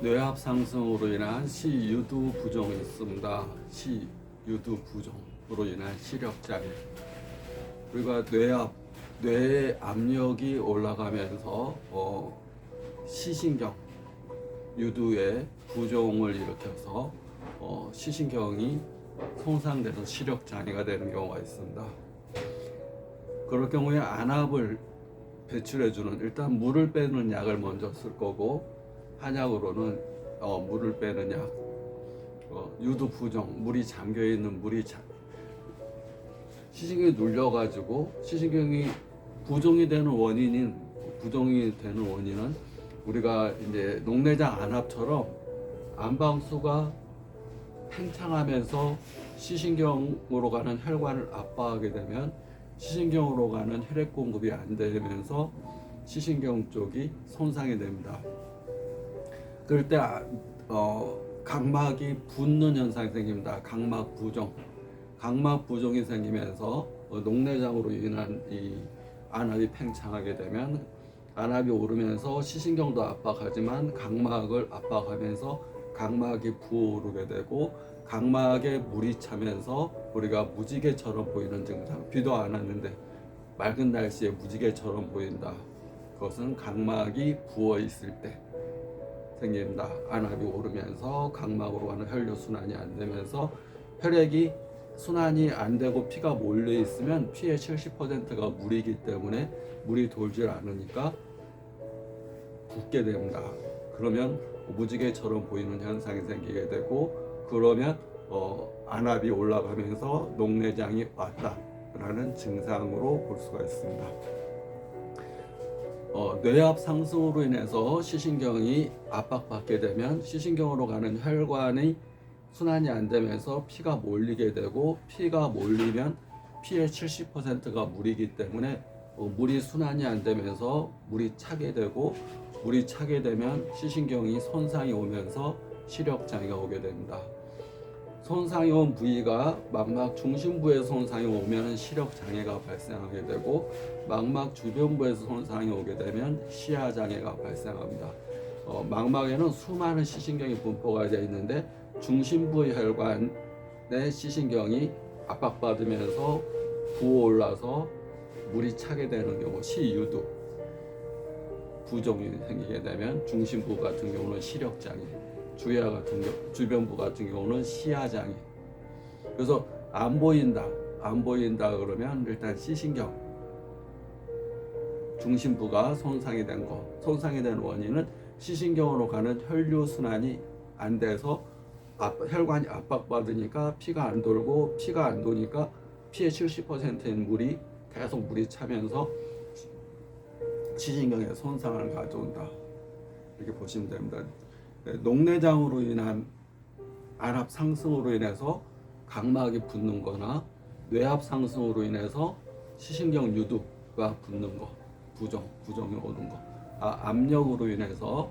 뇌압 상승으로 인한 시유두 부종이 있습니다. 시유두 부종으로 인한 시력 장애. 우리가 뇌의 압력이 올라가면서 시신경, 유두의 부종을 일으켜서 시신경이 손상돼서 시력 장애가 되는 경우가 있습니다. 그럴 경우에 안압을 배출해주는, 일단 물을 빼는 약을 먼저 쓸 거고, 한약으로는 물을 빼는 약, 유두 부종, 물이 잠겨 있는 시신경이 눌려가지고 시신경이 부종이 되는 원인은 우리가 이제 녹내장 안압처럼 안방수가 팽창하면서 시신경으로 가는 혈관을 압박하게 되면 시신경으로 가는 혈액 공급이 안 되면서 시신경 쪽이 손상이 됩니다. 그럴 때 각막이 붓는 현상이 생깁니다. 각막 부종이 생기면서 녹내장으로 인한 이 안압이 팽창하게 되면 안압이 오르면서 시신경도 압박하지만 각막을 압박하면서 각막이 부어오르게 되고 각막에 물이 차면서 우리가 무지개처럼 보이는 증상, 비도 안 왔는데 맑은 날씨에 무지개처럼 보인다. 그것은 각막이 부어 있을 때 생깁니다. 안압이 오르면서 각막으로 가는 혈류 순환이 안 되면서 혈액이 순환이 안 되고 피가 몰려 있으면 피의 70%가 물이기 때문에 물이 돌질 않으니까 붓게 됩니다. 그러면 무지개처럼 보이는 현상이 생기게 되고, 그러면 안압이 올라가면서 녹내장이 왔다라는 증상으로 볼 수가 있습니다. 뇌압 상승으로 인해서 시신경이 압박받게 되면 시신경으로 가는 혈관이 순환이 안 되면서 피가 몰리게 되고, 피가 몰리면 피의 70%가 물이기 때문에 물이 순환이 안 되면서 물이 차게 되고, 물이 차게 되면 시신경이 손상이 오면서 시력 장애가 오게 됩니다. 손상이 온 부위가 망막 중심부에 손상이 오면 시력 장애가 발생하게 되고, 망막 주변부에서 손상이 오게 되면 시야 장애가 발생합니다. 망막에는 수많은 시신경이 분포가 되어 있는데 중심부 혈관의 시신경이 압박받으면서 부어올라서 물이 차게 되는 경우, 시유두 부종이 생기게 되면 중심부 같은 경우는 시력 장애, 주변부 같은 경우는 시야 장애. 그래서 안 보인다 그러면 일단 시신경 중심부가 손상이 된 원인은 시신경으로 가는 혈류 순환이 안 돼서 혈관이 압박받으니까 피가 안 돌고, 피가 안 도니까 피의 70%인 물이 계속 차면서 시신경에 손상을 가져온다. 이렇게 보시면 됩니다. 녹내장으로 인한 안압 상승으로 인해서 각막이 붓는 거나 뇌압 상승으로 인해서 시신경 유두가 붓는 거, 부종이 오는 거, 압력으로 인해서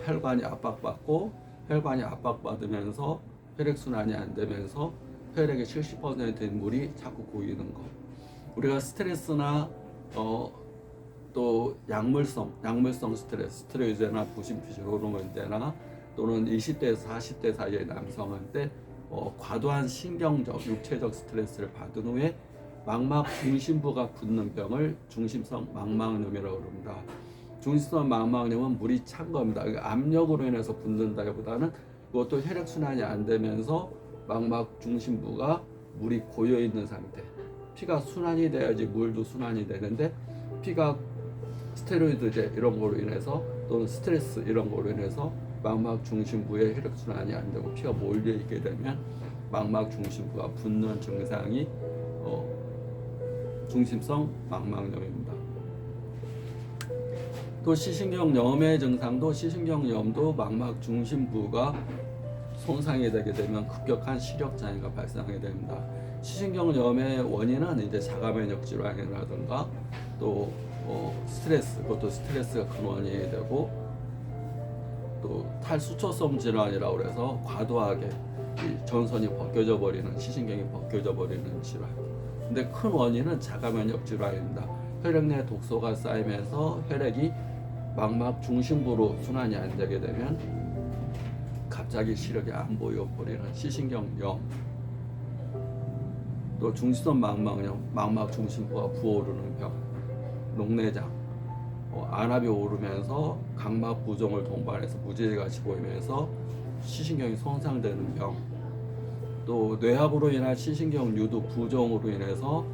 혈관이 압박받고, 혈관이 압박받으면서 혈액순환이 안 되면서 혈액의 70%인 물이 자꾸 고이는 거. 우리가 스트레스나 또 약물성 스트레스나 부신피질 호르몬 때나 또는 20대에서 40대 사이의 남성한테 과도한 신경적, 육체적 스트레스를 받은 후에 망막 중심부가 붓는 병을 중심성 망막염이라고 합니다. 중심성 망막염은 물이 찬 겁니다. 압력으로 인해서 붓는다기보다는 그것도 혈액순환이 안 되면서 망막 중심부가 물이 고여 있는 상태. 피가 순환이 돼야지 물도 순환이 되는데, 피가 스테로이드제 이런 거로 인해서 또는 스트레스 이런 거로 인해서 망막 중심부에 혈액순환이 안 되고 피가 몰려 있게 되면 망막 중심부가 붓는 증상이 중심성 망막염입니다. 또 시신경염의 증상도, 시신경염도 망막 중심부가 손상이 되게 되면 급격한 시력 장애가 발생하게 됩니다. 시신경염의 원인은 이제 자가면역 질환이라든가 또 그것도 스트레스가 큰 원인이 되고, 또 탈수초성 질환이라고 해서 과도하게 이 전선이 벗겨져 버리는, 시신경이 벗겨져 버리는 질환. 근데 큰 원인은 자가면역 질환입니다. 혈액 내 독소가 쌓이면서 혈액이 망막 중심부로 순환이 안 되게 되면 갑자기 시력이 안 보여 버리는 시신경염, 또 중시성 망막염, 망막 중심부가 부어오르는 병, 녹내장, 안압이 오르면서 각막 부종을 동반해서 무지개같이 보이면서 시신경이 손상되는 병, 또 뇌압으로 인한 시신경 유두 부종으로 인해서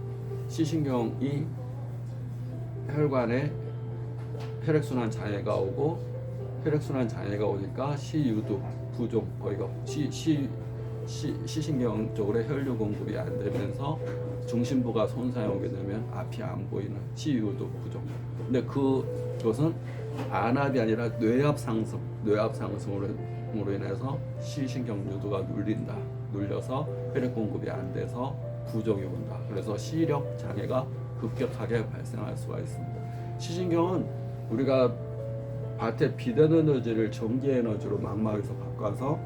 시신경이 혈관에 혈액순환 장애가 오고, 혈액순환 장애가 오니까 시유두 부종, 거기가 시신경 쪽으로 혈류 공급이 안 되면서 중심부가 손상이 오게 되면 앞이 안 보이는 시유두 부종. 근데 그것은 안압이 아니라 뇌압 상승으로 인해서 시신경 유두가 눌려서 혈액 공급이 안 돼서 부종이 온다. 그래서 시력 장애가 급격하게 발생할 수가 있습니다. 시신경은 우리가 밭의 비대 에너지를 전기 에너지로 망막에서 바꿔서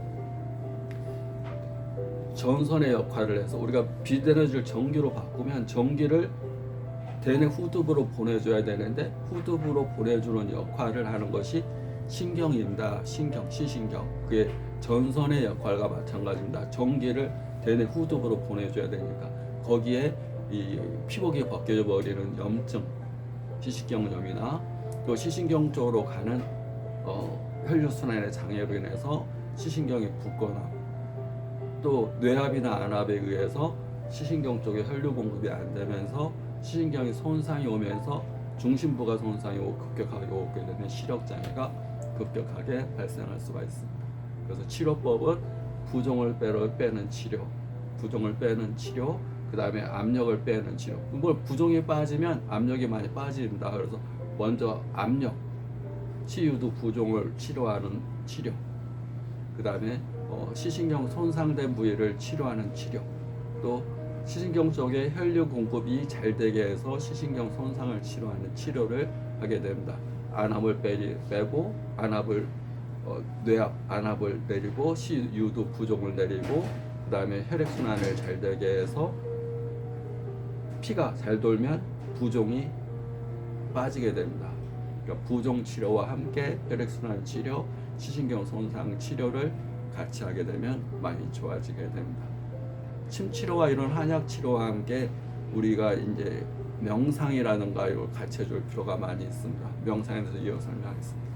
전선의 역할을 해서, 우리가 비대 에너지를 전기로 바꾸면 전기를 대뇌 후두부로 보내줘야 되는데 후두부로 보내주는 역할을 하는 것이 신경입니다. 시신경. 그게 전선의 역할과 마찬가지입니다. 전기를 대뇌 후두부로 보내줘야 되니까 거기에 이 피복이 벗겨져 버리는 염증, 시신경염이나 또 시신경 쪽으로 가는 혈류순환의 장애로 인해서 시신경이 붓거나, 또 뇌압이나 안압에 의해서 시신경 쪽에 혈류 공급이 안 되면서 시신경이 손상이 오면서 중심부가 손상이 급격하게 오게 되면 시력 장애가 급격하게 발생할 수가 있습니다. 그래서 치료법은 부종을 빼는 치료, 그 다음에 압력을 빼는 치료. 부종이 빠지면 압력이 많이 빠집니다. 그래서 먼저 압력, 치유도 부종을 치료하는 치료, 그 다음에 시신경 손상된 부위를 치료하는 치료, 또 시신경 쪽에 혈류 공급이 잘 되게 해서 시신경 손상을 치료하는 치료를 하게 됩니다. 안압을 빼고 뇌압 안압을 내리고 시유도 부종을 내리고, 그 다음에 혈액순환을 잘 되게 해서 피가 잘 돌면 부종이 빠지게 됩니다. 그러니까 부종 치료와 함께 혈액순환 치료, 시신경 손상 치료를 같이 하게 되면 많이 좋아지게 됩니다. 침 치료와 이런 한약 치료와 함께 우리가 이제 명상이라든가 이걸 같이 해줄 필요가 많이 있습니다. 명상에 대해서 이어 설명하겠습니다.